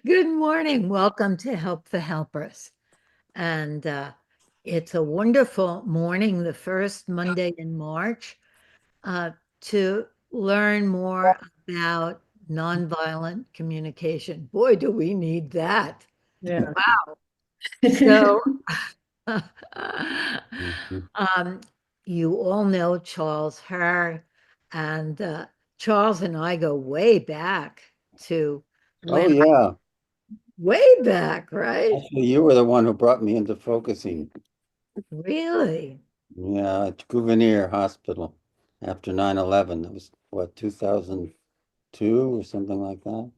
Good morning. Welcome to Help the Helpers. And it's a wonderful morning, the first Monday in March, uh, to learn more about nonviolent communication. Boy, do we need that. Yeah. So, Mhm. um, you all know Charles Herr, and Charles and I go way back to Oh when, yeah. way back, right? Actually, you were the one who brought me into focusing. Really? Yeah, at Gouverneur Hospital after 9/11. That was what, 2002 or something like that.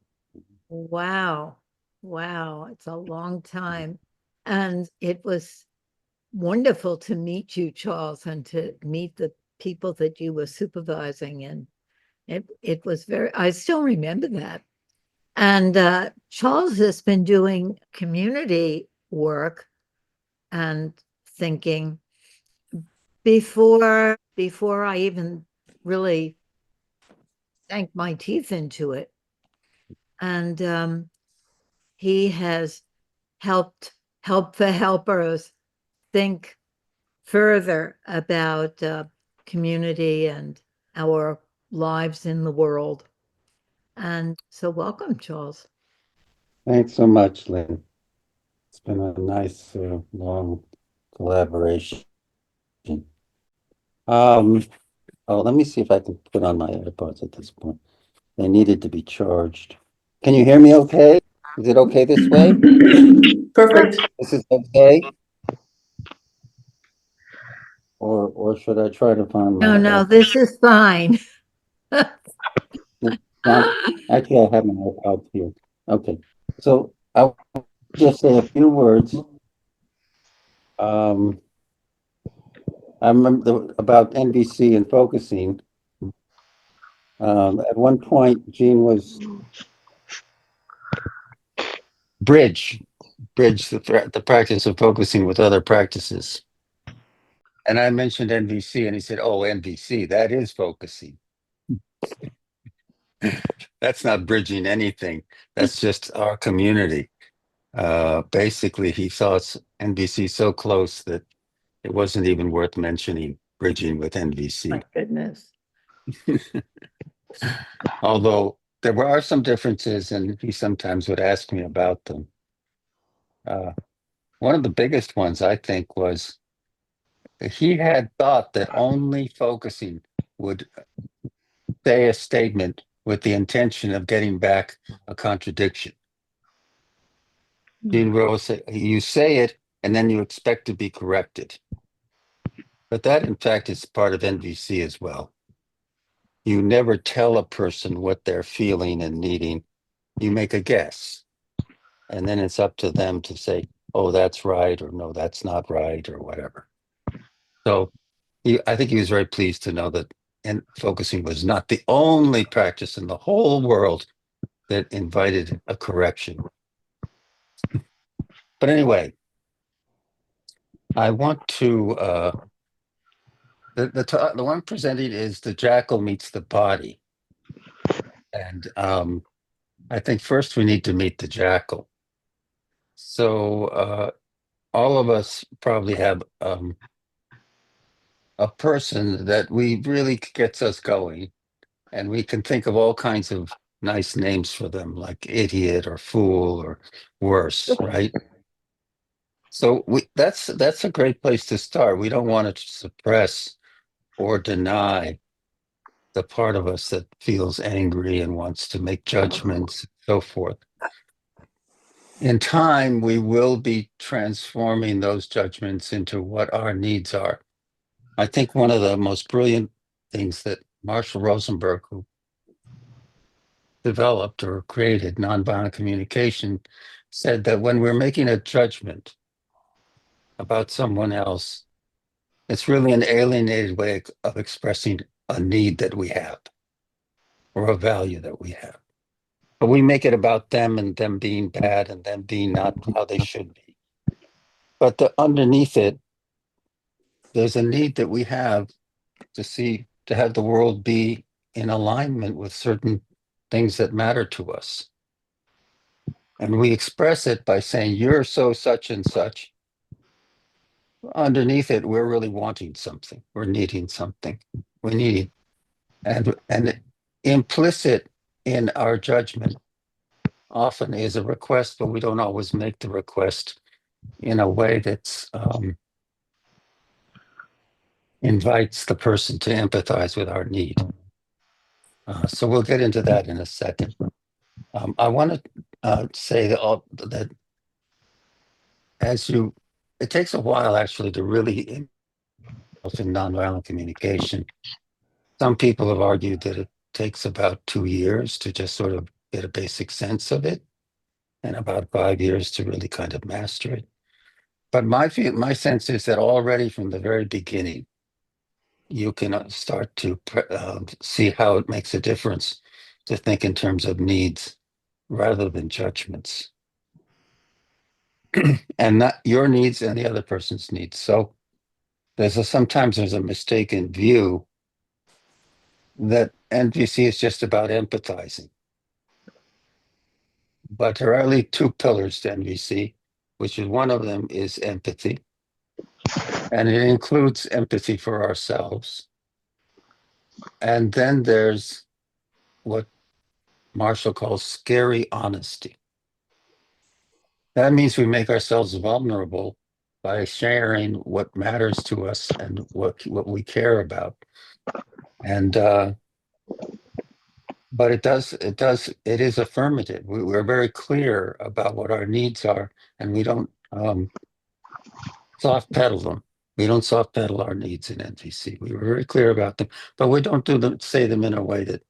Wow. Wow. It's a long time. And it was wonderful to meet you, Charles, and to meet the people that you were supervising. And it was very, I still remember that. And Charles has been doing community work and thinking before I even really sank my teeth into it. And he has help the helpers think further about community and our lives in the world. And so, welcome, Charles. Thanks so much, Lynn. It's been a nice, long collaboration. Um, oh, let me see if I can put on my AirPods at this point. They needed to be charged. Can you hear me okay? Is it okay this way? Perfect. This is okay? Or should I try to find my No, no, AirPods? this is fine. Now, actually, I have my iPod here. Okay, so I'll just say a few words. Um, I remember about NBC and focusing. At one point, Gene was bridge, the practice of focusing with other practices. And I mentioned NBC, and he said, "Oh, NBC, that is focusing. That's not bridging anything. That's just our community." Basically, he saw NBC so close that it wasn't even worth mentioning bridging with My NBC. goodness. Although are some differences, and he sometimes would ask me about them. Uh, one of the biggest ones, I think, was that he had thought that only focusing would say a statement with the intention of getting back a contradiction. Gene Rose said, you say it and then you expect to be corrected. But that, in fact, is part of NVC as well. You never tell a person what they're feeling and needing. You make a guess. And then it's up to them to say, oh, that's right, or no, that's not right, or whatever. So I think he was very pleased to know that and focusing was not the only practice in the whole world that invited a correction. But anyway, I want to the one presenting is the jackal meets the body, and I think first we need to meet the jackal. So all of us probably have a person that we really gets us going, and we can think of all kinds of nice names for them, like idiot or fool or worse, right? So that's a great place to start. We don't want to suppress or deny the part of us that feels angry and wants to make judgments, so forth. In time, we will be transforming those judgments into what our needs are. I think one of the most brilliant things that Marshall Rosenberg, who developed or created nonviolent communication, said that when we're making a judgment about someone else, it's really an alienated way of expressing a need that we have or a value that we have. But we make it about them and them being bad and them being not how they should be. But underneath it, there's a need that we have to have the world be in alignment with certain things that matter to us. And we express it by saying, you're so such and such. Underneath it, we're really wanting something. We're needing something. We need, and implicit in our judgment often is a request, but we don't always make the request in a way that's invites the person to empathize with our need. So we'll get into that in a second. I want to say that it takes a while actually to really in nonviolent communication. Some people have argued that it takes about 2 years to just sort of get a basic sense of it, and about 5 years to really kind of master it. But my sense is that already from the very beginning, you can start to see how it makes a difference to think in terms of needs rather than judgments, and not your needs and the other person's needs. So sometimes there's a mistaken view that NVC is just about empathizing. But there are only two pillars to NVC, which is one of them is empathy. And it includes empathy for ourselves. And then there's what Marshall calls scary honesty. That means we make ourselves vulnerable by sharing what matters to us and what we care about. And but it is affirmative. We're very clear about what our needs are, and we don't soft pedal them. We don't soft pedal our needs in NVC. We were very clear about them, but we don't say them in a way that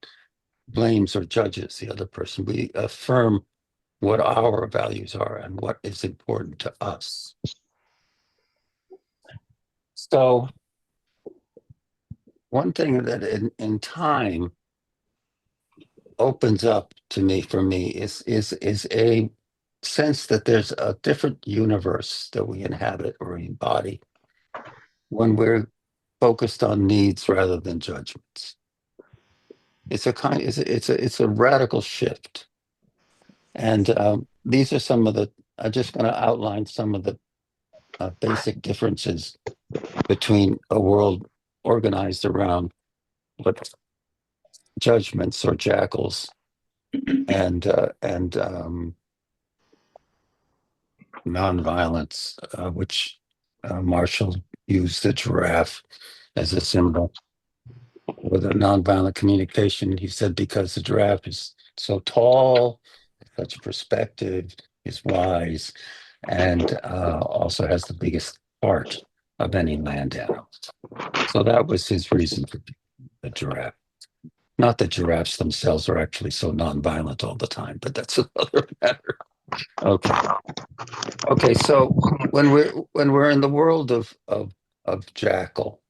blames or judges the other person. We affirm what our values are and what is important to us. So one thing that in time opens up to me for me is a sense that there's a different universe that we inhabit or embody when we're focused on needs rather than judgments. It's a radical shift, and these are some of the. I'm just going to outline some of the basic differences between a world organized around what judgments or jackals and nonviolence, which Marshall used the giraffe as a symbol. With a nonviolent communication, he said, because the giraffe is so tall, such perspective, is wise, and also has the biggest heart of any land animal. So that was his reason for the giraffe. Not that giraffes themselves are actually so nonviolent all the time, but that's another matter. Okay. So when we're in the world of jackal,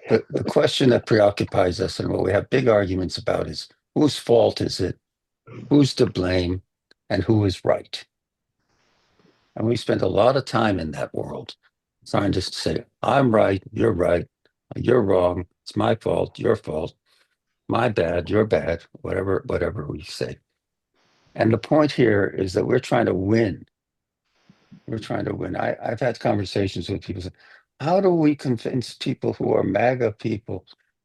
the question that preoccupies us and what we have big arguments about is whose fault is it, who's to blame, and who is right. And we spend a lot of time in that world trying to say, I'm right, you're wrong, it's my fault, your fault, my bad, your bad, whatever we say. And the point here is that we're trying to win. We're trying to win. I've had conversations with people say, how do we convince people who are MAGA people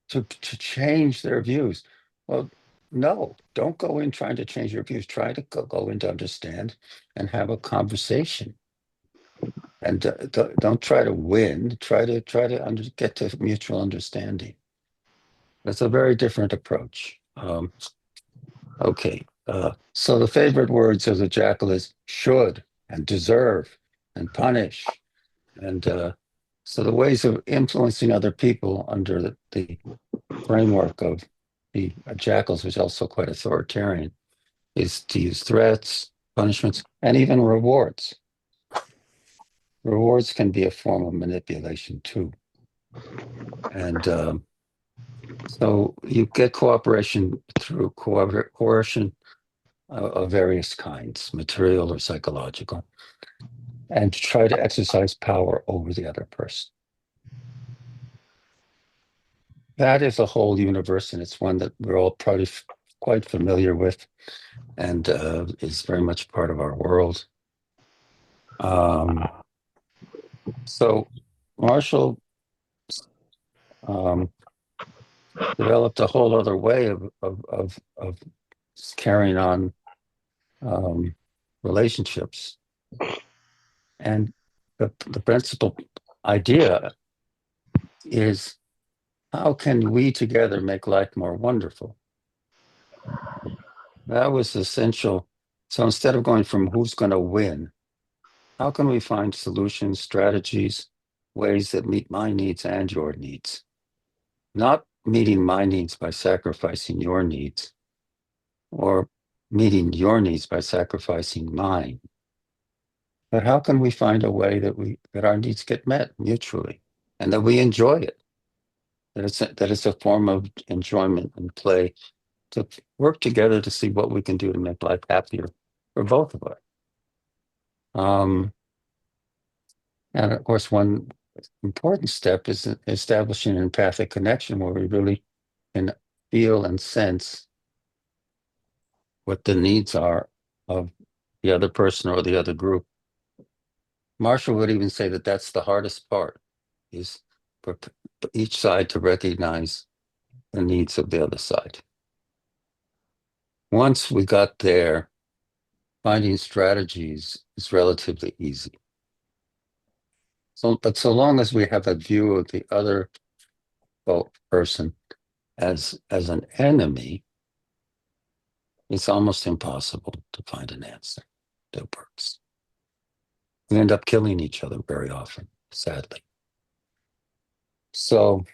to change their views? Well, no, don't go in trying to change your views. Try to go in to understand and have a conversation. And don't try to win. Try to get to mutual understanding. That's a very different approach. Okay. So the favorite words of the jackal is should and deserve and punish. And so the ways of influencing other people under the framework of the jackals, which is also quite authoritarian, is to use threats, punishments, and even rewards. Rewards can be a form of manipulation too. And so you get cooperation through coercion of various kinds, material or psychological, and to try to exercise power over the other person. That is a whole universe, and it's one that we're all probably quite familiar with. and is very much part of our world. So Marshall developed a whole other way of carrying on relationships. And the principal idea is, how can we together make life more wonderful? That was essential. So instead of going from who's going to win, how can we find solutions, strategies, ways that meet my needs and your needs? Not meeting my needs by sacrificing your needs, or meeting your needs by sacrificing mine. But how can we find a way that our needs get met mutually and that we enjoy it? That it's a form of enjoyment and play, to work together to see what we can do to make life happier for both of us. And of course, one important step is establishing an empathic connection where we really can feel and sense what the needs are of the other person or the other group. Marshall would even say that that's the hardest part, is for each side to recognize the needs of the other side. Once we got there, finding strategies is relatively easy. But so long as we have a view of the other person as an enemy, it's almost impossible to find an answer that works. We end up killing each other very often, sadly. So,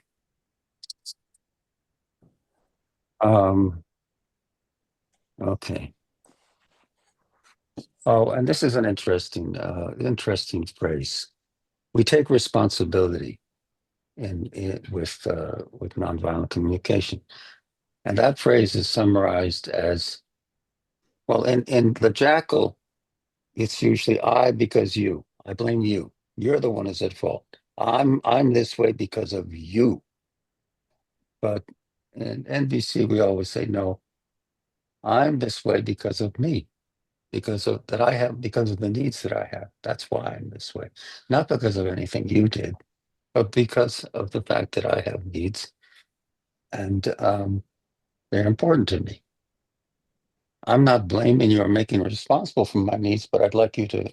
okay. Oh, and this is an interesting phrase. We take responsibility with nonviolent communication, and that phrase is summarized as, well, in the jackal, it's usually I because you. I blame you. You're the one who's at fault. I'm this way because of you. But in NVC, we always say, no, I'm this way because of me, because of the needs that I have. That's why I'm this way. Not because of anything you did, but because of the fact that I have needs, and they're important to me. I'm not blaming you or making you responsible for my needs, but I'd like you to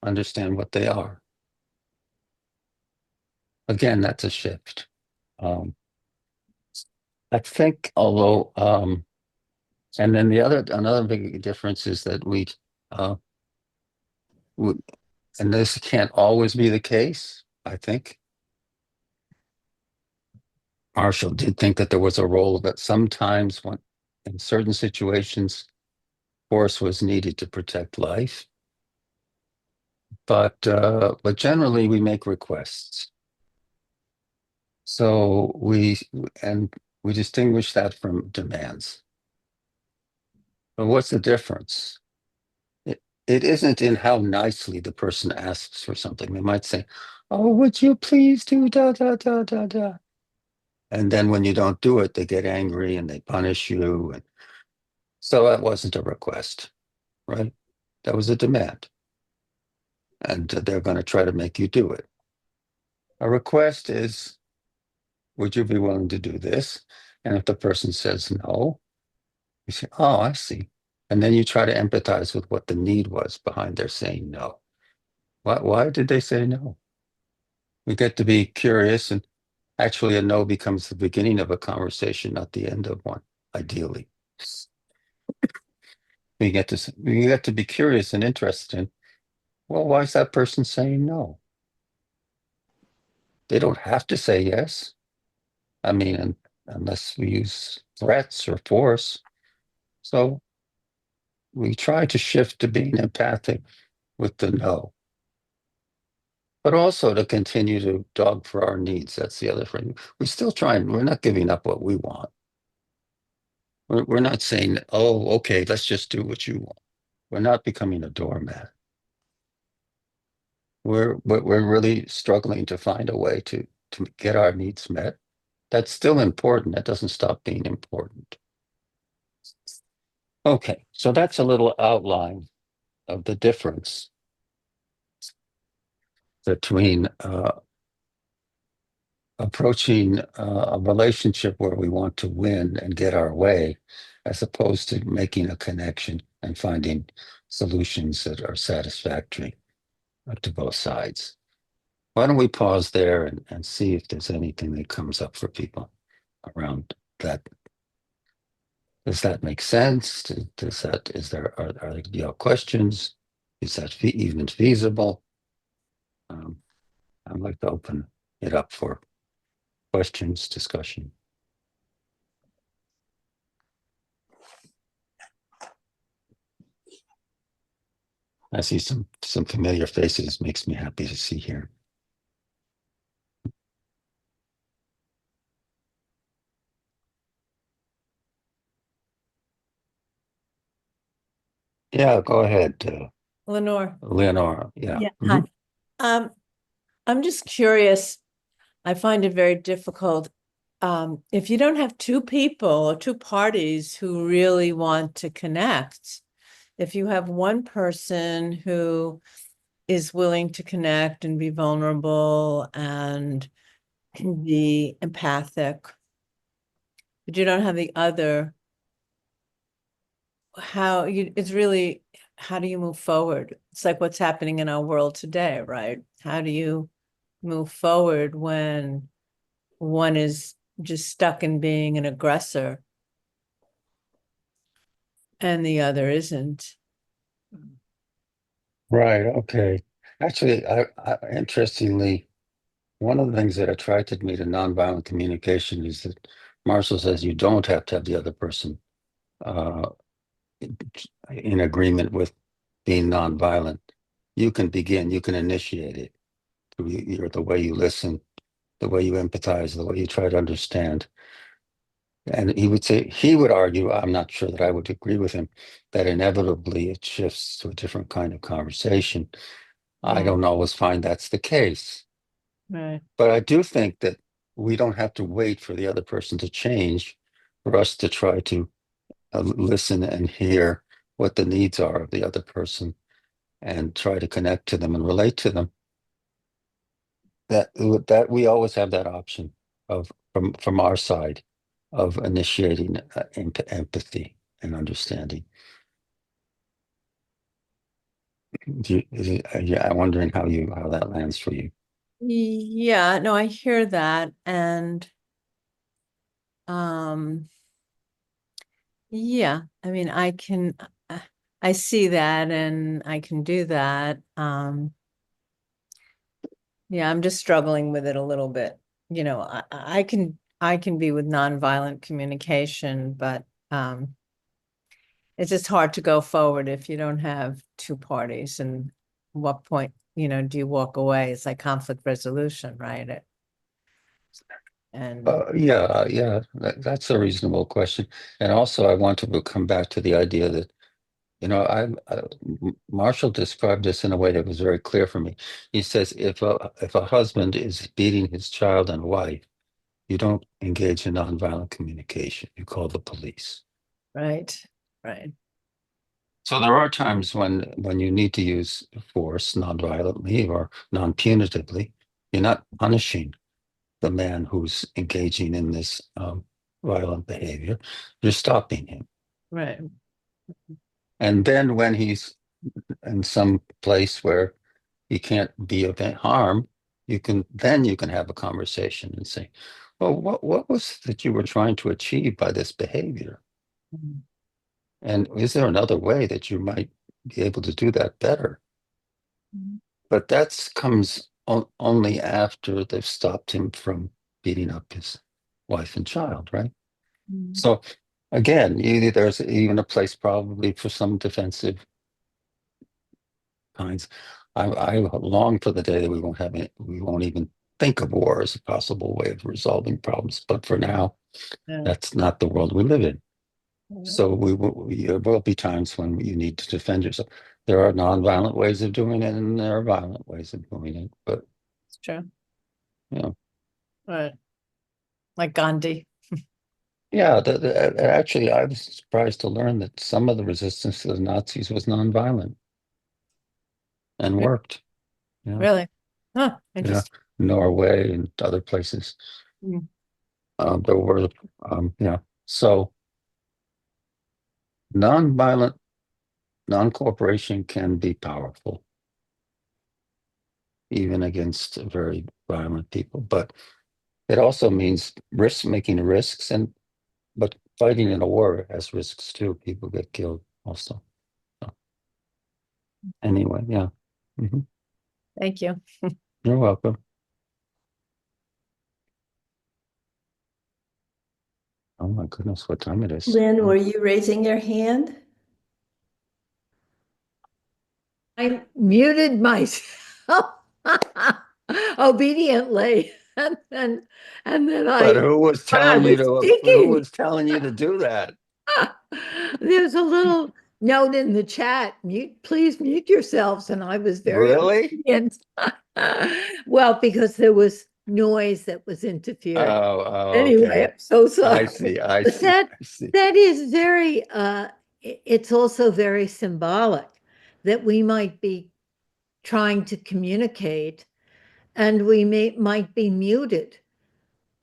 understand what they are. Again, that's a shift. I think, although, and then another big difference is that uh, and this can't always be the case, I think. Marshall did think that there was a role that sometimes, when in certain situations, force was needed to protect life. But generally we make requests. So we distinguish that from demands. But what's the difference? It isn't in how nicely the person asks for something. They might say, "Oh, would you please do da da da da da?" And then when you don't do it, they get angry and they punish you. And so that wasn't a request, right? That was a demand. And they're going to try to make you do it. A request is, would you be willing to do this? And if the person says no, you say, oh, I see. And then you try to empathize with what the need was behind their saying no. Why did they say no? We get to be curious, and actually a no becomes the beginning of a conversation, not the end of one, ideally. We get to be curious and interested in, well, why is that person saying no? They don't have to say yes. I mean, unless we use threats or force. So we try to shift to being empathic with the no, but also to continue to dog for our needs. That's the other thing. We're not giving up what we want. We're not saying, oh, okay, let's just do what you want. We're not becoming a doormat. We're really struggling to find a way to get our needs met. That's still important. That doesn't stop being important. Okay, so that's a little outline of the difference between approaching a relationship where we want to win and get our way, as opposed to making a connection and finding solutions that are satisfactory to both sides. Why don't we pause there and see if there's anything that comes up for people around that? Does that make sense? Does that, is there, are you have questions? Is that even feasible? I'd like to open it up for questions, discussion. I see some familiar faces, makes me happy to see here. Yeah, go ahead, Lenore. Leonora. Yeah. Yeah. Mhm. Hi. I'm just curious. I find it very difficult. If you don't have two people or two parties who really want to connect, if you have one person who is willing to connect and be vulnerable and can be empathic, but you don't have the other, it's really, how do you move forward? It's like what's happening in our world today, right? How do you move forward when one is just stuck in being an aggressor and the other isn't? Right. Okay. Actually, interestingly, one of the things that attracted me to nonviolent communication is that Marshall says you don't have to have the other person uh, in agreement with being nonviolent. You can begin, you can initiate it through the way you listen, the way you empathize, the way you try to understand. And he would argue, I'm not sure that I would agree with him, that inevitably it shifts to a different kind of conversation. I don't always find that's the case. Right. But I do think that we don't have to wait for the other person to change for us to try to listen and hear what the needs are of the other person and try to connect to them and relate to them. That we always have that option of from our side of initiating empathy and understanding. Yeah, I'm wondering how that lands for you. Yeah, no, I hear that. And yeah, I mean, I see that and I can do that. Yeah, I'm just struggling with it a little bit. You know, I can be with nonviolent communication, but it's just hard to go forward if you don't have two parties. And what point, do you walk away? It's like conflict resolution, right? And Yeah, that's a reasonable question. And also, I want to come back to the idea that, Marshall described this in a way that was very clear for me. He says, if a husband is beating his child and wife, you don't engage in nonviolent communication. You call the police. right, right. So there are times when you need to use force non-violently or non-punitively. You're not punishing the man who's engaging in this violent behavior. You're stopping him. Right. And then when he's in some place where he can't be of harm, you can have a conversation and say, well, what was that you were trying to achieve by this behavior? Mhm. And is there another way that you might be able to do that better? Mhm. But that comes only after they've stopped him from beating up his wife and child, right? Mhm. So again, there's even a place probably for some defensive kinds. I long for the day that we won't even think of war as a possible way of resolving problems. But for now, Yeah. that's not the world we live in. Mhm. So there will be times when you need to defend yourself. There are nonviolent ways of doing it, and there are violent ways of doing it. But It's true. you know, Right. Like Gandhi. Yeah, actually, I was surprised to learn that some of the resistance to the Nazis was nonviolent and Re- worked. Yeah, Really? Huh, yeah, interesting. Norway and other places. Mm. There were, yeah. So nonviolent non-cooperation can be powerful, even against very violent people. But it also means making risks, but fighting in a war has risks too. People get killed also. So, anyway, yeah. Mhm. Thank you. You're welcome. Oh my goodness, what time it is? Lynn, were you raising your hand? I muted myself obediently, and then But I, who was when I telling you was to? Who speaking, was telling you to do that? there's a little note in the chat, please mute yourselves, and I was very Really? obedient. Well, because there was noise that was interfering. Oh, Anyway, okay. I'm so I sorry. see. I But see. I see. that is very it's also very symbolic that we might be trying to communicate and we might be muted.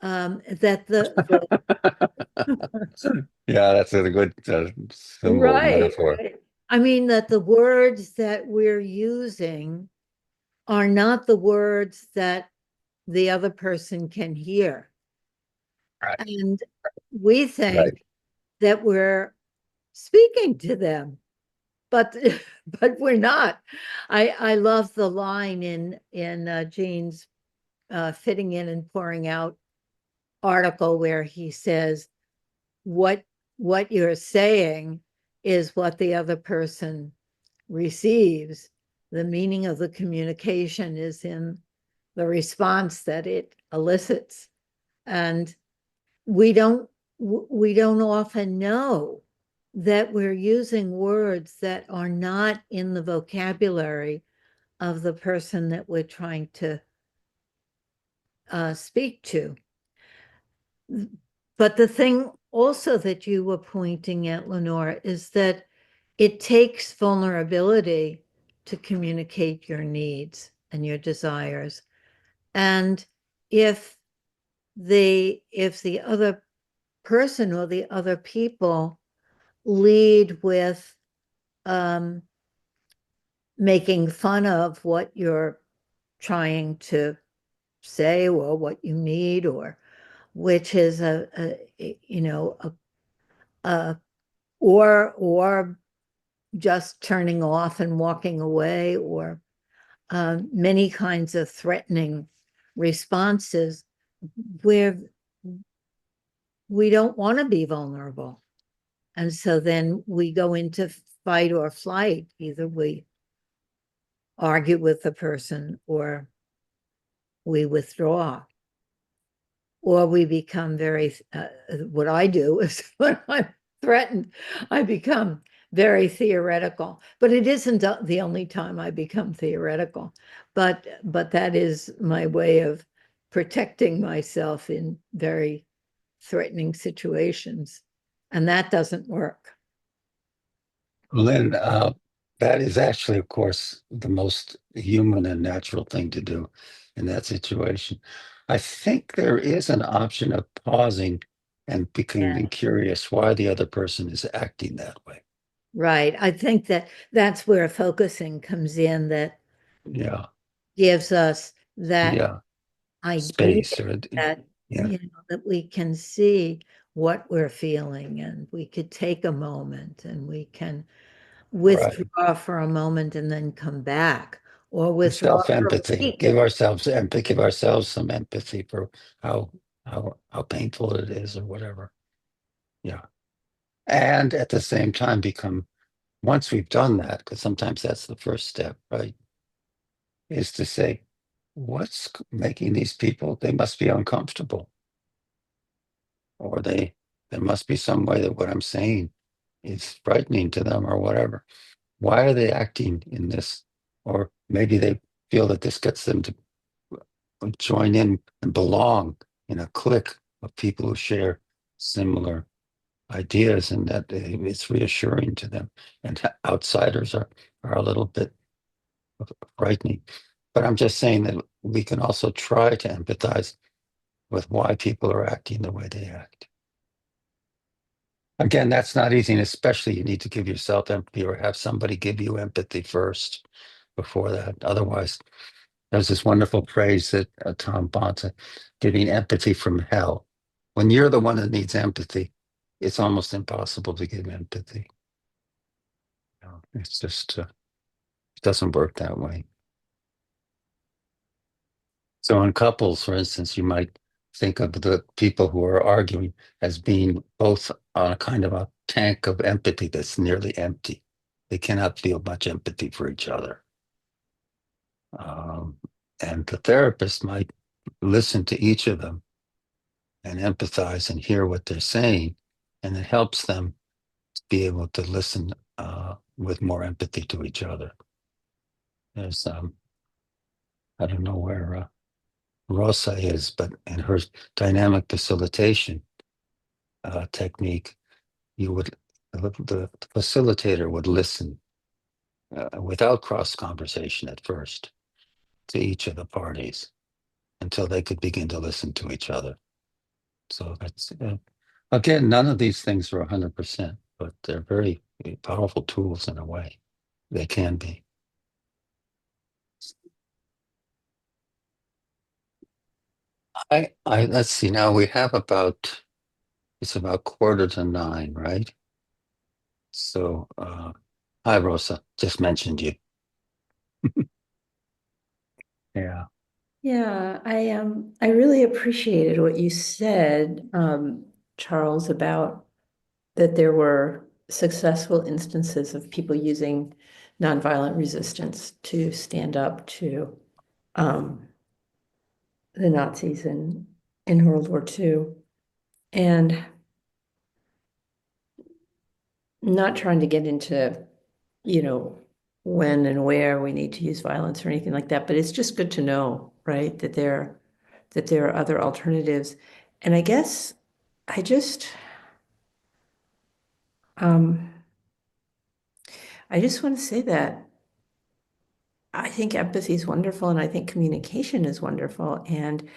That the Yeah, that's a good symbol right, metaphor. right. I mean that the words that we're using are not the words that the other person can hear. Right. And we Right. think that we're speaking to them, but but we're not. I love the line in Gene's fitting in and pouring out article where he says what you're saying is what the other person receives. The meaning of the communication is in the response that it elicits, and we don't we don't often know that we're using words that are not in the vocabulary of the person that we're trying to speak to. But the thing also that you were pointing at, Lenore, is that it takes vulnerability to communicate your needs and your desires. And if the other person or the other people lead with making fun of what you're trying to say or what you need, or which is a or just turning off and walking away, or many kinds of threatening responses where we don't want to be vulnerable. And so then we go into fight or flight. Either we argue with the person or we withdraw. Or we become very, what I do is when I'm threatened, I become very theoretical. But it isn't the only time I become theoretical. But that is my way of protecting myself in very threatening situations. And that doesn't work. Lynn, that is actually, of course, the most human and natural thing to do in that situation. I think there is an option of pausing and becoming curious why the other person is acting that way. Right. I think that that's where focusing comes in, that Yeah, gives us that yeah, idea space or that, yeah, that we can see what we're feeling, and we could take a moment and we can right. withdraw for a moment and then come back, or withdraw for a Self-empathy. week. Give ourselves empathy, give ourselves some empathy for how how painful it is or whatever. Yeah. And at the same time become, once we've done that, because sometimes that's the first step, right? Is to say, what's making these people, they must be uncomfortable. Or there must be some way that what I'm saying is frightening to them or whatever. Why are they acting in this? Or maybe they feel that this gets them to join in and belong in a clique of people who share similar ideas, and that it's reassuring to them. And outsiders are a little bit frightening. But I'm just saying that we can also try to empathize with why people are acting the way they act. Again, that's not easy, and especially you need to give yourself empathy or have somebody give you empathy first before that. Otherwise, there's this wonderful phrase that Tom Bonta, getting empathy from hell. When you're the one that needs empathy, it's almost impossible to give empathy. It's just, it doesn't work that way. So in couples, for instance, you might think of the people who are arguing as being both on a kind of a tank of empathy that's nearly empty. They cannot feel much empathy for each other. And the therapist might listen to each of them and empathize and hear what they're saying, and it helps them to be able to listen with more empathy to each other. There's, I don't know where Rosa is, but in her dynamic facilitation technique, the facilitator would listen without cross conversation at first to each of the parties until they could begin to listen to each other. So that's again, none of these things are 100%, but they're very powerful tools in a way. They can be. I let's see. Now we have it's about 8:45, right? So, hi Rosa, just mentioned you. Yeah. Yeah, I really appreciated what you said, Charles, about that there were successful instances of people using nonviolent resistance to stand up to the Nazis in World War II. And not trying to get into, when and where we need to use violence or anything like that, but it's just good to know, right, that there are other alternatives. And I guess I just I just want to say that I think empathy is wonderful, and I think communication is wonderful. And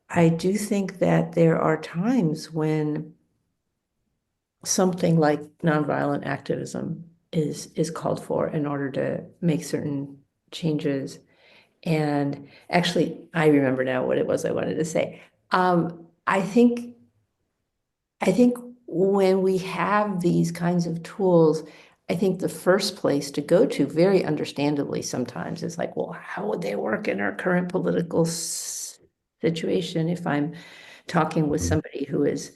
I do think that there are times when something like nonviolent activism is called for in order to make certain changes. And actually, I remember now what it was I wanted to say. I think when we have these kinds of tools, I think the first place to go to, very understandably sometimes, is like, well, how would they work in our current political situation if I'm talking with somebody who is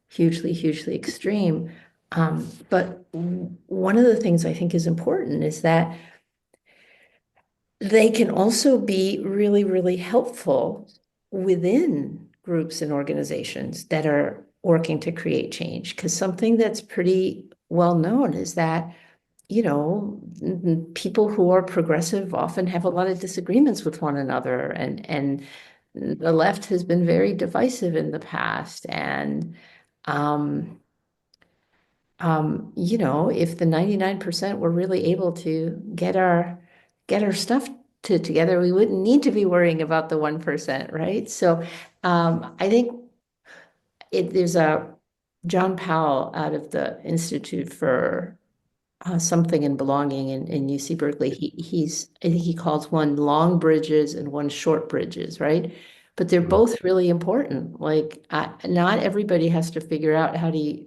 hugely, hugely extreme? But one of the things I think is important is that they can also be really, really helpful within groups and organizations that are working to create change. Because something that's pretty well known is that, people who are progressive often have a lot of disagreements with one another, and the left has been very divisive in the past. And if the 99% were really able to get our stuff together, we wouldn't need to be worrying about the 1%, right? So I think there's a John Powell out of the Institute for Something and Belonging in UC Berkeley. I think he calls one long bridges and one short bridges, right? But they're both really important. Like, not everybody has to figure out how to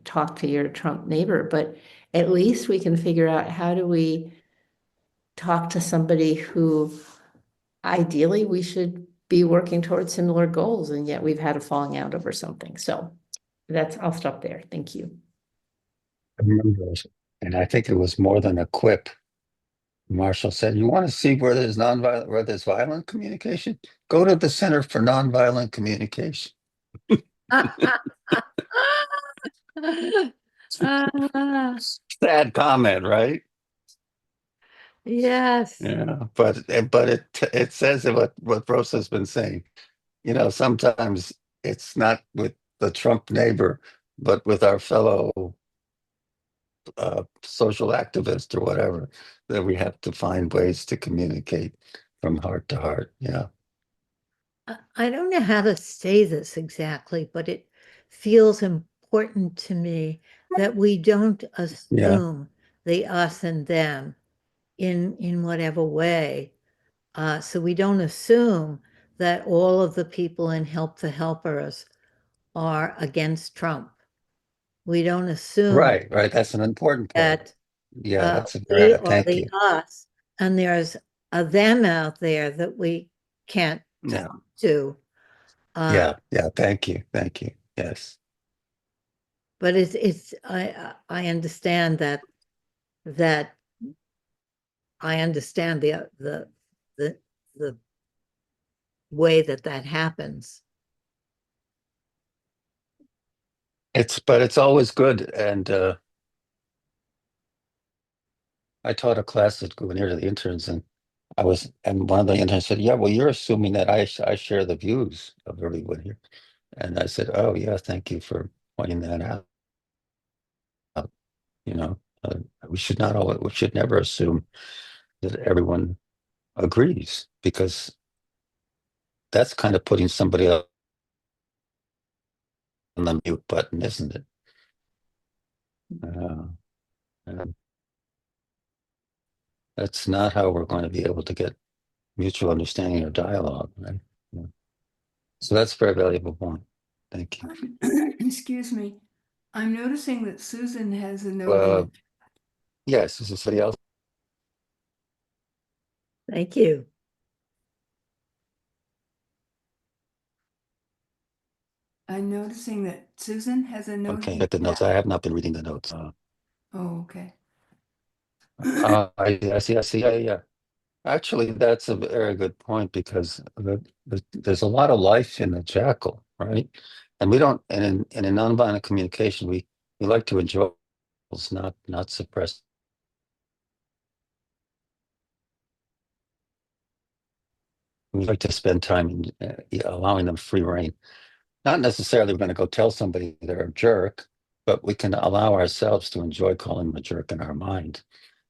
talk to your Trump neighbor, but at least we can figure out how do we talk to somebody who ideally we should be working towards similar goals, and yet we've had a falling out over something. So I'll stop there. Thank you. I remember, and I think it was more than a quip. Marshall said, "You want to see where there's violent communication? Go to the Center for Nonviolent Communication." Ah, Sad comment, right? yes. Yeah, but it says what Rosa's been saying. Sometimes it's not with the Trump neighbor but with our fellow social activist or whatever, that we have to find ways to communicate from heart to heart. Yeah. I don't know how to say this exactly, but it feels important to me that we don't assume the us and them in whatever way. So we don't assume that all of the people in Help the Helpers are against Trump. We don't assume Right. That's an important point. that Yeah, that's we are thank the you. us, and there's a them out there that we can't Yeah. talk to. Yeah. Thank you. Thank you. Yes. But I understand that I understand the way that happens. But it's always good. And I taught a class at Gouverneur to the interns, and one of the interns said, "Yeah, well, you're assuming that I share the views of everyone here." And I said, "Oh, yeah, thank you for pointing that out. You know, we should never assume that everyone agrees, because that's kind of putting somebody on the mute button, isn't it?" Uh, and that's not how we're going to be able to get mutual understanding or dialogue, right? Yeah. So that's a very valuable point. Thank you. Excuse me. I'm noticing that Susan has a note Uh, in it. yes, is there somebody else? Thank you. I'm noticing that Susan has a note. Okay, in get the notes. chat. I have not been reading the notes. Oh, okay. I see. Yeah. Actually, that's a very good point, because there's a lot of life in the jackal, right? And we don't, and in nonviolent communication, we like to enjoy, not suppress. We like to spend time in, allowing them free reign. Not necessarily we're going to go tell somebody they're a jerk, but we can allow ourselves to enjoy calling them a jerk in our mind,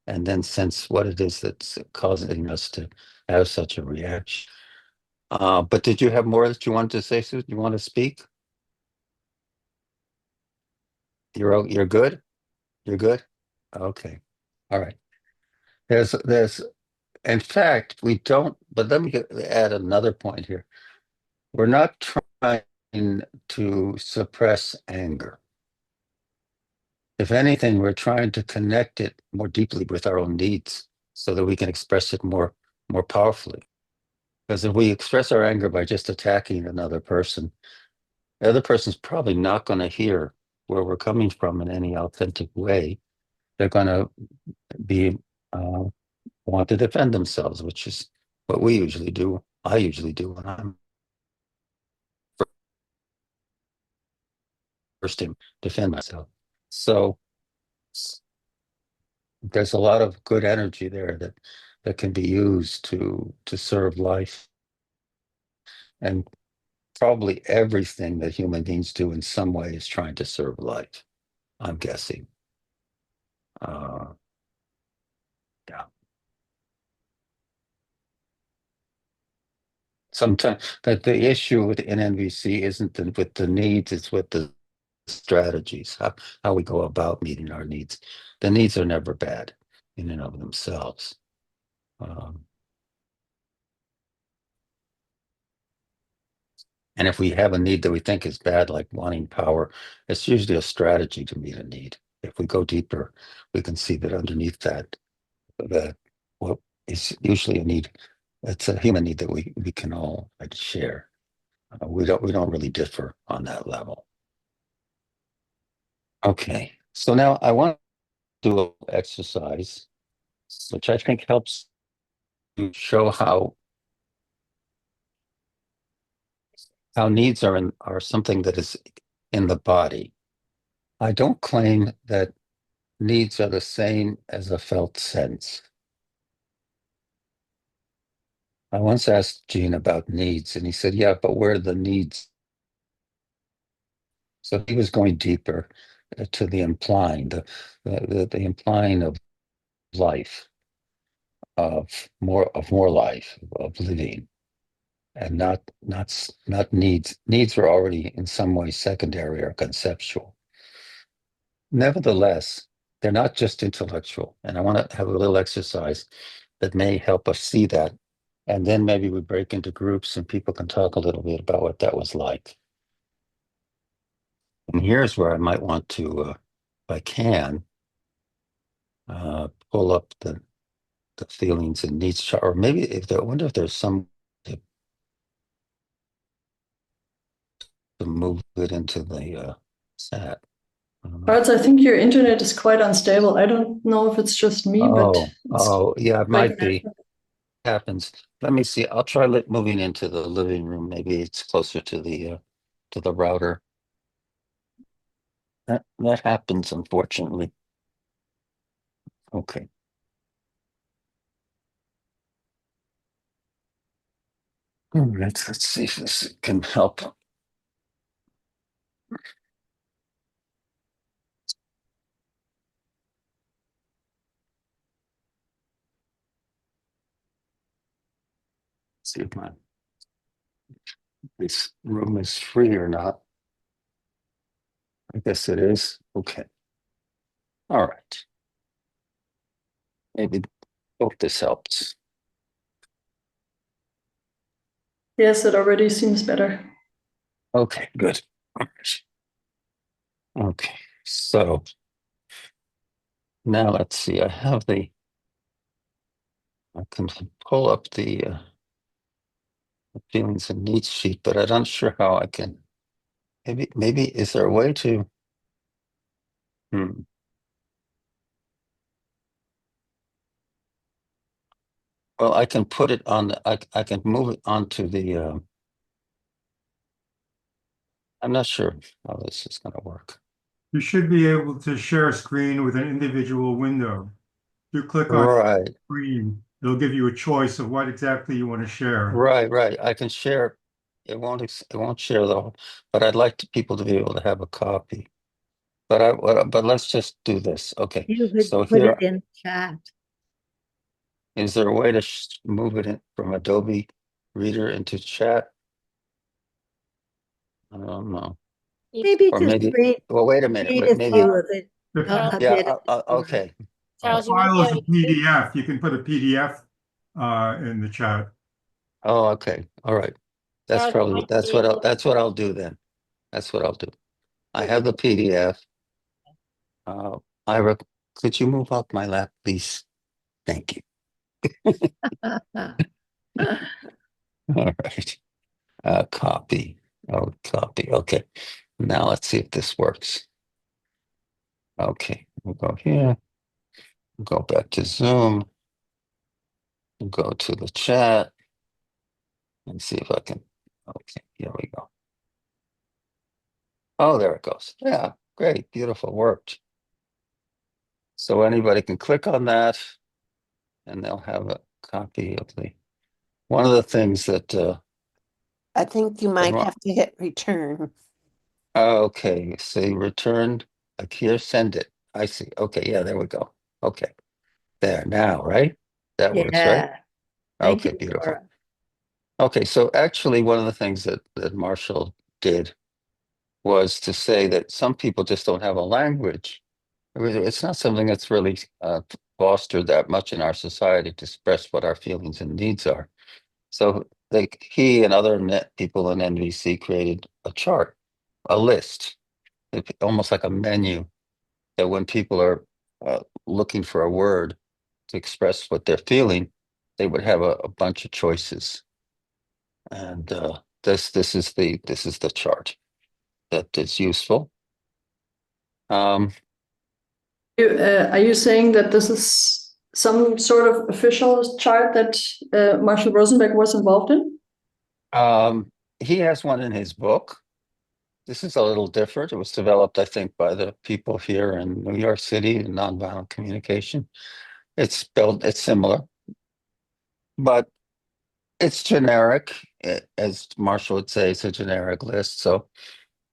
and then sense what it is that's causing us to have such a reaction. But did you have more that you wanted to say, Susan? You want to speak? You're good? You're good? Okay. All right. There's in fact, we don't, but let me add another point here. We're not trying to suppress anger. If anything, we're trying to connect it more deeply with our own needs so that we can express it more powerfully. Because if we express our anger by just attacking another person, the other person's probably not going to hear where we're coming from in any authentic way. They're going to be want to defend themselves, which is what we usually do. I usually do when I'm first to defend myself. So there's a lot of good energy there that can be used to serve life, and probably everything that human beings do in some way is trying to serve life, I'm guessing. Yeah. Sometimes that the issue with NVC isn't with the needs, it's with the strategies, how we go about meeting our needs. The needs are never bad in and of themselves. And if we have a need that we think is bad, like wanting power, it's usually a strategy to meet a need. If we go deeper, we can see that underneath that what is usually a need, it's a human need that we can all share. We don't really differ on that level. Okay, so now I want to do an exercise, which I think helps to show how needs are something that is in the body. I don't claim that needs are the same as a felt sense. I once asked Gene about needs, and he said, "Yeah, but where are the needs So he was going deeper to the implying, the implying of life, of more life, of living, and not needs. Needs are already in some way secondary or conceptual. Nevertheless, they're not just intellectual, and I want to have a little exercise that may help us see that, and then maybe we break into groups and people can talk a little bit about what that was like. And here's where I might want to, if I can, pull up the feelings and needs chart, or maybe I wonder if there's some to move it into the chat. I don't know. Arts, I think your internet is quite unstable. I don't know if it's just me, but Oh, yeah, it quite might be. Happens. Let me see. I'll try moving into the living room. Maybe it's closer to the router. That happens, unfortunately. Okay. All right, let's see if this can help. See if this room is free or not. I guess it is. Okay. All right. Maybe hope this helps. Yes, it already seems better. Okay, good. Okay, so now let's see. I can pull up the feelings and needs sheet, but I'm not sure how I can. Maybe is there a way to? Well, I can put it on. I can move it onto the. I'm not sure how this is going to work. You should be able to share a screen with an individual window. You click on Right, screen, it'll give you a choice of what exactly you want to share. right. I can share. It won't share the whole, but I'd like people to be able to have a copy. But let's just do this. Okay. You could So put here, it in chat. is there a way to move it in from Adobe Reader into chat? I don't know. Maybe Or just maybe, read, well, wait a minute. read a Maybe, few of it. If A yeah, bit of it. okay. the All right. Charles, you might file be is a able to. PDF, you can put a PDF in the chat. Oh, okay. All right. That's Charles, you probably, might be able to. that's what I'll do then. That's what I'll do. I have the PDF. Ira, could you move off my lap, please? Thank you. All right. Copy. Oh, copy. Okay. Now let's see if this works. Okay. We'll go here. We'll go back to Zoom. We'll go to the chat and see if I can. Okay. Here we go. Oh, there it goes. Yeah. Great. Beautiful. Worked. So anybody can click on that and they'll have a copy of one of the things that, I think you might wrong. have to hit return. okay, say returned, like here, send it. I see. Okay, yeah, there we go. Okay, there now, right? That works, right? Yeah. Thank Okay, you, beautiful. Laura. Okay, so actually, one of the things that Marshall did was to say that some people just don't have a language. It's not something that's really fostered that much in our society to express what our feelings and needs are. So he and other people in NVC created a chart, a list, almost like a menu that when people are looking for a word to express what they're feeling, they would have a bunch of choices. And this is the chart that is useful. Are you saying that this is some sort of official chart that Marshall Rosenberg was involved in? He has one in his book. This is a little different. It was developed, I think, by the people here in New York City in Nonviolent Communication. It's similar, but it's generic. As Marshall would say, it's a generic list. So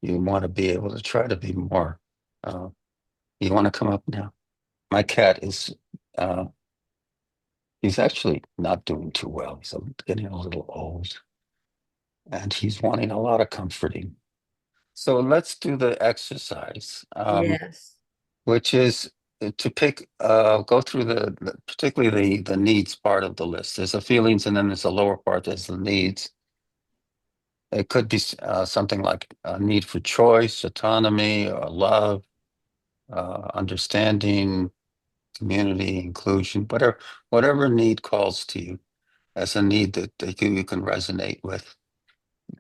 you want to be able to try to be more. You want to come up now? My cat is, he's actually not doing too well. He's getting a little old and he's wanting a lot of comforting. So let's do the exercise, Yes. which is to pick, go through particularly the needs part of the list. There's the feelings and then there's the lower part, there's the needs. It could be something like a need for choice, autonomy, or love, understanding, community, inclusion, whatever need calls to you as a need that you can resonate with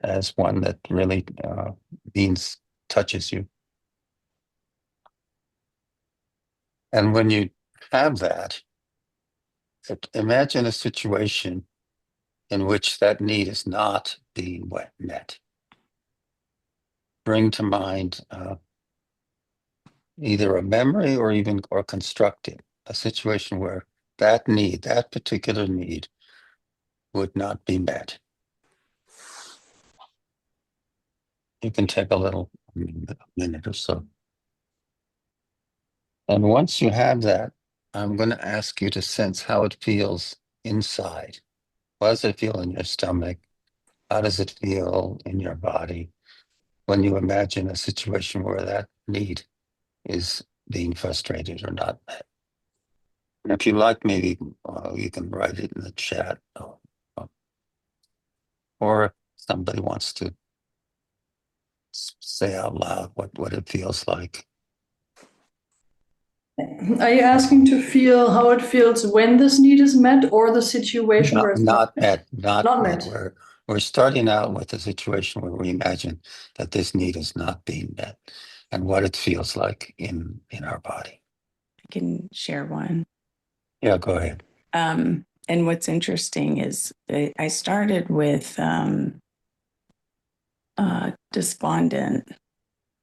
as one that really touches you. And when you have that, imagine a situation in which that need is not being met. Bring to mind either a memory or construct it, a situation where that particular need would not be met. You can take a minute or so. And once you have that, I'm going to ask you to sense how it feels inside. What does it feel in your stomach? How does it feel in your body when you imagine a situation where that need is being frustrated or not met? And if you like, maybe you can write it in the chat, or if somebody wants to say out loud what it feels like. Are you asking to feel how it feels when this need is met, or the situation where it's Not met, Not met. We're starting out with a situation where we imagine that this need is not being met and what it feels like in our body. I can share one. Yeah, go ahead. And what's interesting is I started with despondent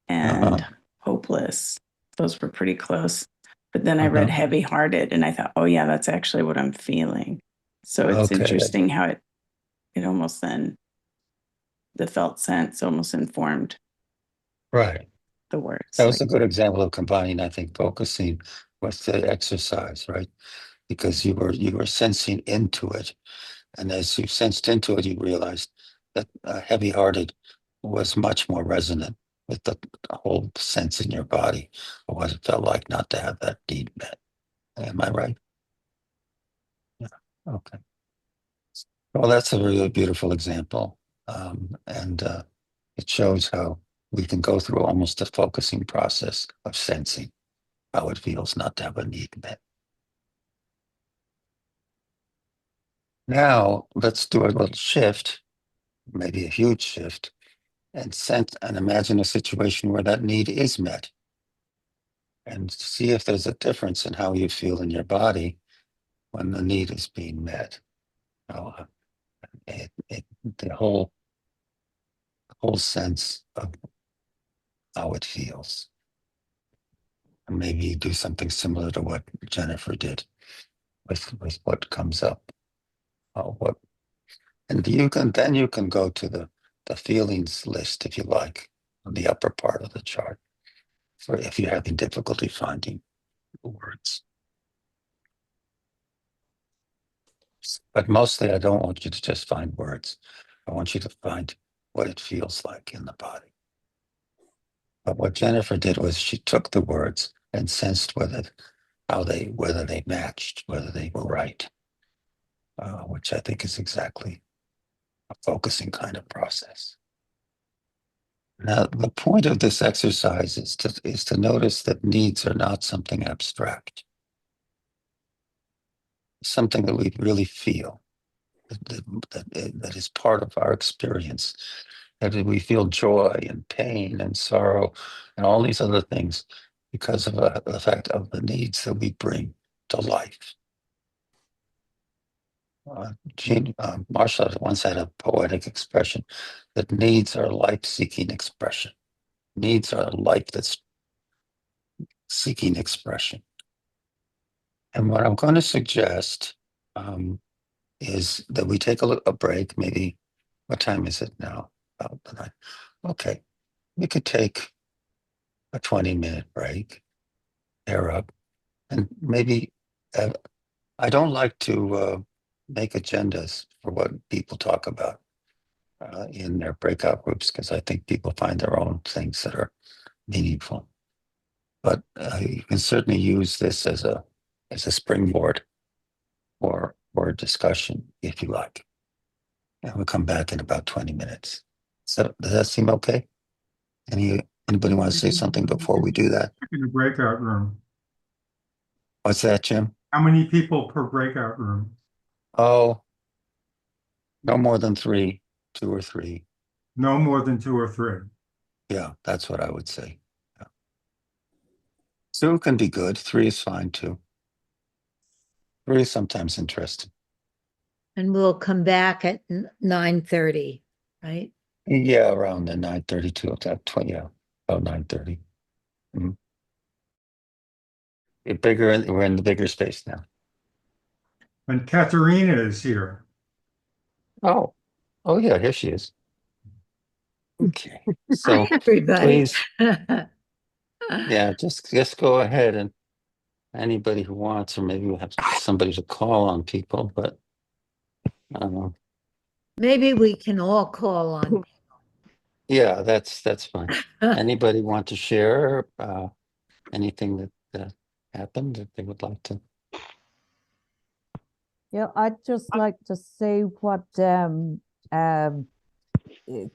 and hopeless. Those were pretty close. But then I read heavy-hearted and I thought, oh yeah, that's actually what I'm feeling. So it's interesting how it almost then, the felt sense almost informed Right. the words. That was a good example of combining, I think, focusing with the exercise, right? Because you were sensing into it. And as you sensed into it, you realized that heavy-hearted was much more resonant with the whole sense in your body of what it felt like not to have that need met. Am I right? Yeah. Okay. Well, that's a really beautiful example. And it shows how we can go through almost a focusing process of sensing how it feels not to have a need met. Now, let's do a little shift, maybe a huge shift, and imagine a situation where that need is met. And see if there's a difference in how you feel in your body when the need is being met. The whole sense of how it feels. And maybe do something similar to what Jennifer did with what comes up. And you can go to the feelings list if you like on the upper part of the chart for if you're having difficulty finding the words. But mostly I don't want you to just find words. I want you to find what it feels like in the body. But what Jennifer did was she took the words and sensed whether they matched, whether they were right, which I think is exactly a focusing kind of process. Now, the point of this exercise is to notice that needs are not something abstract, something that we really feel, that is part of our experience, that we feel joy and pain and sorrow and all these other things because of the fact of the needs that we bring to life. Marshall once had a poetic expression that needs are life-seeking expression. Needs are a life that's seeking expression. And what I'm going to suggest is that we take a break, maybe, what time is it now? Okay. we could take a 20-minute break, air up, and maybe I don't like to make agendas for what people talk about in their breakout groups, because I think people find their own things that are meaningful. But you can certainly use this as a springboard for a discussion if you like. And we'll come back in about 20 minutes. So does that seem okay? Anybody want to say something before we do that? In the breakout room. What's that, Jim? How many people per breakout room? Oh, no more than 3, 2 or 3. No more than 2 or 3. Yeah, that's what I would say. Yeah. 2 can be good. 3 is fine too. 3 is sometimes interesting. And we'll come back at 9:30, right? Yeah, around the 9:32 of that 20, yeah, about 9:30. We're in the bigger space now. And Katharina is here. Oh yeah, here she is. Okay, so Hi, everybody. please, yeah, just go ahead, and anybody who wants, or maybe we'll have somebody to call on people, but Maybe we can all call on. yeah, that's fine. Anybody want to share anything that happened that they would like to? Yeah, I'd just like to say what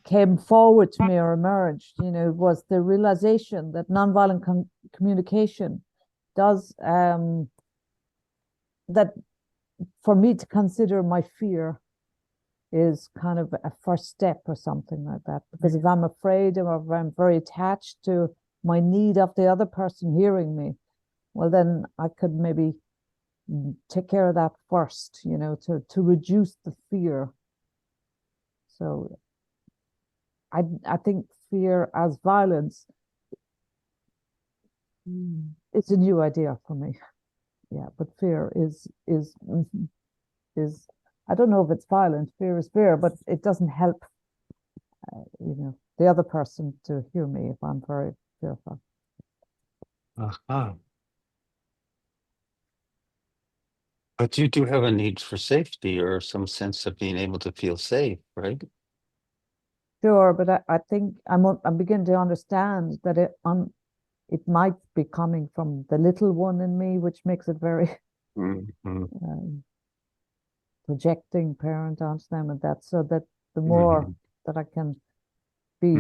came forward to me or emerged, was the realization that nonviolent communication does that for me to consider my fear is kind of a first step or something like that. Because if I'm afraid or if I'm very attached to my need of the other person hearing me, well, then I could maybe take care of that first, to reduce the fear. So I think fear as violence it's a new idea for me. Yeah, but fear is I don't know if it's violent. Fear is fear, but it doesn't help the other person to hear me if I'm very fearful. Uh-huh. But you do have a need for safety or some sense of being able to feel safe, right? Sure, but I think I'm beginning to understand that it might be coming from the little one in me, which makes it very projecting parent onto them, and that so that the more that I can be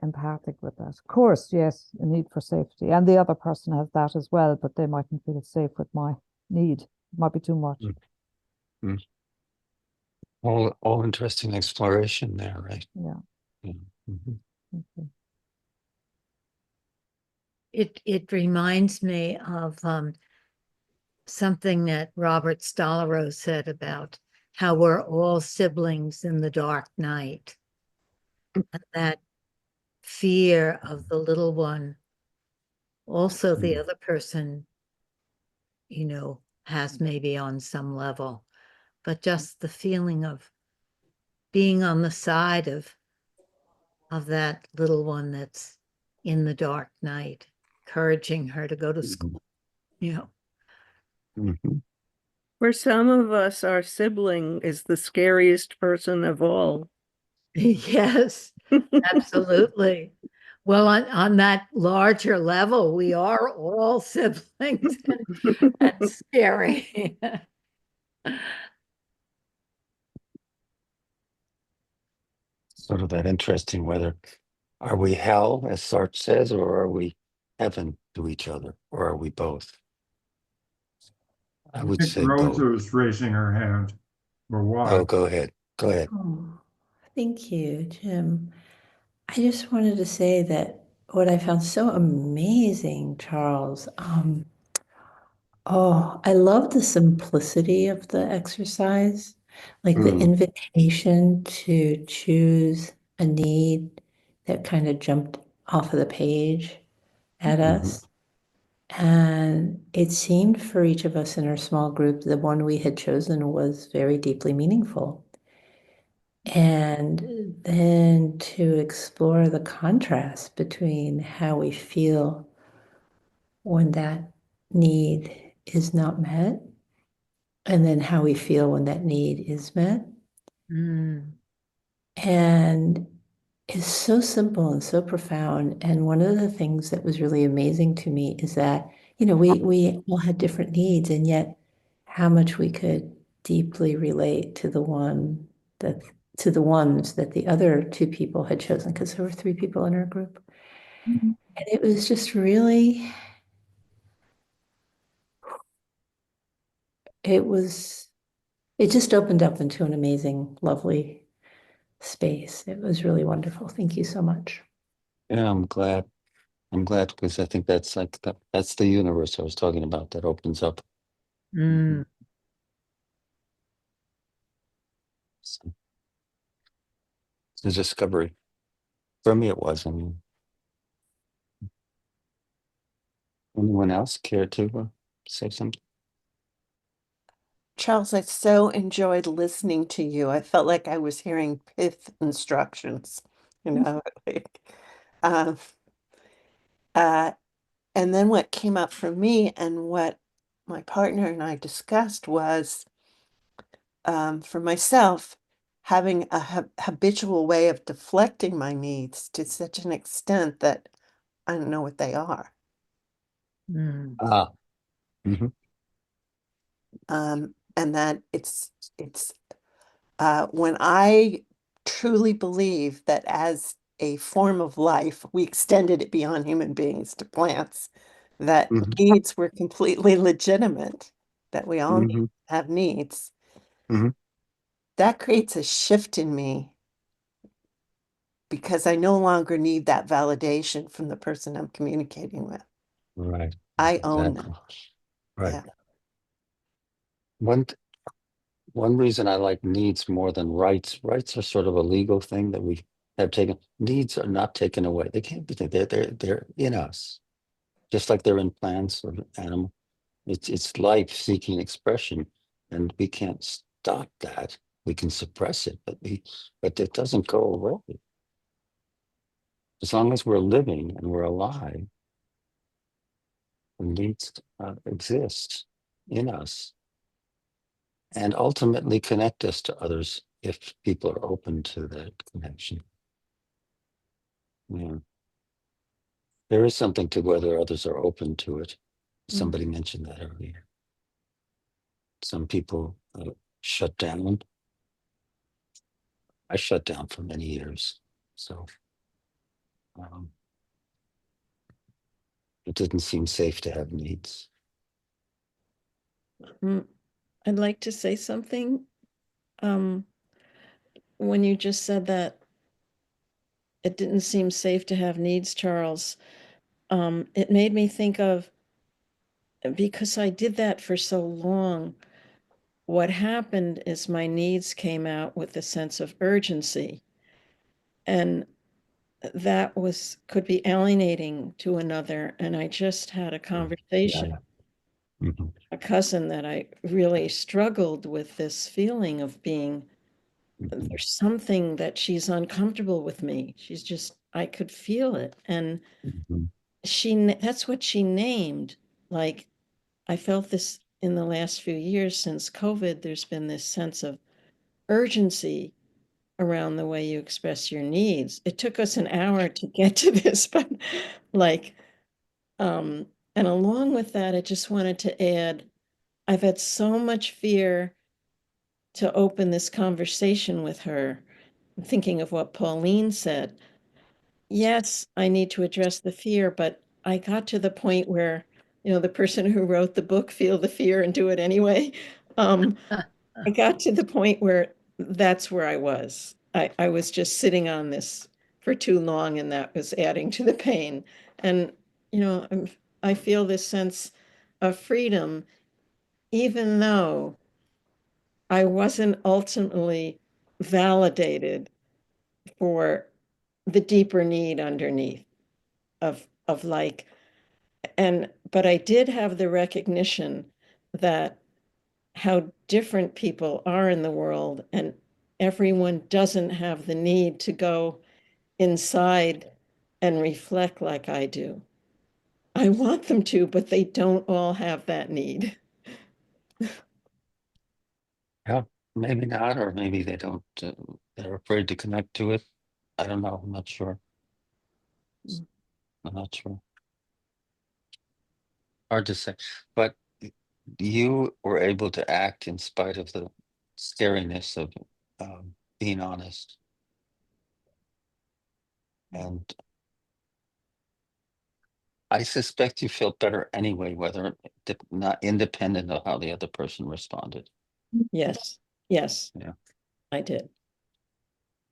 empathic with that. Of course, yes, a need for safety, and the other person has that as well, but they mightn't feel safe with my need. It might be too much. All interesting exploration there, right? Yeah. Okay. It reminds me of something that Robert Stollerow said about how we're all siblings in the dark night. And that fear of the little one, also the other person, has maybe on some level, but just the feeling of being on the side of that little one that's in the dark night, encouraging her to go to school, For some of us, our sibling is the scariest person of all. Yes, absolutely. Well, on that larger level, we are all siblings and scary. Sort of that interesting whether are we hell, as Sartre says, or are we heaven to each other, or are we both? I would think say Rosa both. was raising her hand. Or why? Oh, go ahead. Go ahead. Oh, thank you, Jim. I just wanted to say that what I found so amazing, Charles, I love the simplicity of the exercise, like the invitation to choose a need that kind of jumped off of the page at us. And it seemed for each of us in our small group, the one we had chosen was very deeply meaningful. And then to explore the contrast between how we feel when that need is not met, and then how we feel when that need is met. And it's so simple and so profound. And one of the things that was really amazing to me is that, we all had different needs, and yet how much we could deeply relate to the ones that the other two people had chosen, because there were three people in our group. And it was just really, it just opened up into an amazing, lovely space. It was really wonderful. Thank you so much. Yeah, I'm glad. I'm glad, because I think that's that's the universe I was talking about that opens up. So, it's a discovery. For me, it was. I mean, anyone else care to say something? Charles, I so enjoyed listening to you. I felt like I was hearing pith instructions, like, um, and then what came up for me and what my partner and I discussed was, for myself, having a habitual way of deflecting my needs to such an extent that I don't know what they are. Ah, mhm. And that it's when I truly believe that as a form of life, we extended it beyond human beings to plants, that Mhm. needs were completely legitimate, that we all Mhm. have needs. Mhm. That creates a shift in me because I no longer need that validation from the person I'm communicating with. Right. I own Exactly. them. Right. Yeah. One reason I like needs more than rights. Rights are sort of a legal thing that we have taken. Needs are not taken away. They can't be taken. They're in us, just like they're in plants or animal. It's life seeking expression, and we can't stop that. We can suppress it, but it doesn't go away. As long as we're living and we're alive, the needs exist in us, and ultimately connect us to others if people are open to that connection. Yeah. There is something to whether others are open to it. Somebody mentioned that earlier. Some people shut down. I shut down for many years. So it didn't seem safe to have needs. I'd like to say something. When you just said that it didn't seem safe to have needs, Charles, it made me think of, because I did that for so long, what happened is my needs came out with a sense of urgency. And that could be alienating to another. And I just had a conversation, a cousin, that I really struggled with this feeling of being, there's something that she's uncomfortable with me. I could feel it. And that's what she named. Like, I felt this in the last few years since COVID, there's been this sense of urgency around the way you express your needs. It took us an hour to get to this, but like, and along with that, I just wanted to add, I've had so much fear to open this conversation with her. I'm thinking of what Pauline said. Yes, I need to address the fear, but I got to the point where, the person who wrote the book, Feel the Fear and Do It Anyway. I got to the point where that's where I was. I was just sitting on this for too long, and that was adding to the pain. And, I feel this sense of freedom, even though I wasn't ultimately validated for the deeper need underneath of like, but I did have the recognition that how different people are in the world, and everyone doesn't have the need to go inside and reflect like I do. I want them to, but they don't all have that need. Yeah, maybe not, or maybe they don't, they're afraid to connect to it. I don't know. I'm not sure. I'm not sure. Hard to say. But you were able to act in spite of the scariness of being honest. And I suspect you felt better anyway, whether not independent of how the other person responded. Yes, yes, Yeah. I did.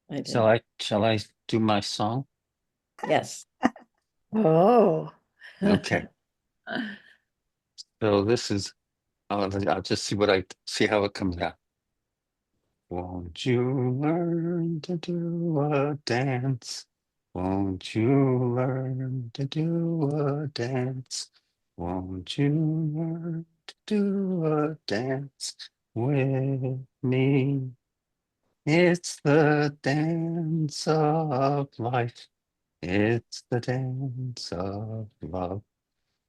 I did. Shall I do my song? Yes. Oh. Okay. So this is, I'll just see how it comes out. Won't you learn to do a dance? Won't you learn to do a dance? Won't you learn to do a dance with me? It's the dance of life. It's the dance of love.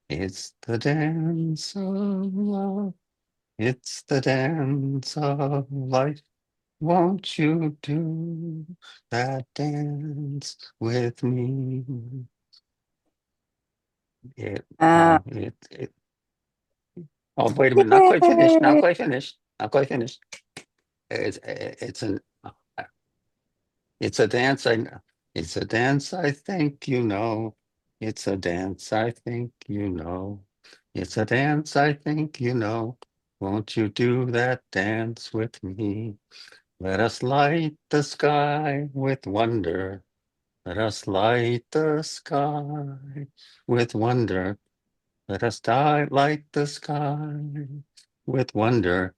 It's the dance of love. It's the dance of life. Won't you do that dance with me? Oh, wait a minute, not quite finished, not quite finished, not quite finished. It's a dance it's a dance I think you know. It's a dance I think you know. It's a dance I think you know. Won't you do that dance with me? Let us light the sky with wonder. Let us light the sky with wonder. Let us light the sky with wonder.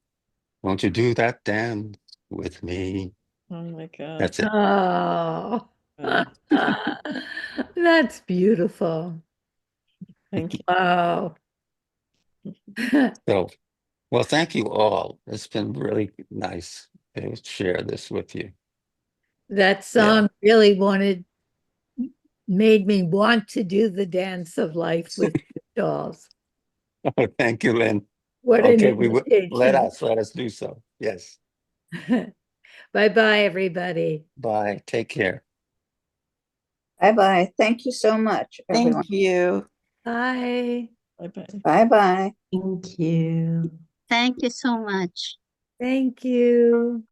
Won't you do that dance with me? Oh my God. That's it. Oh. That's beautiful. Thank you. Wow. So, well, thank you all. It's been really nice to share this with you. That song really made me want to do the dance of life with the dolls. Oh, thank you, Lynn. What Okay, an we will let us do so. Yes. Bye-bye, everybody. Bye. Take care. Bye-bye. Thank you so much, everyone. Thank you. Bye. Bye-bye. Bye-bye. Thank you. Thank you so much. Thank you.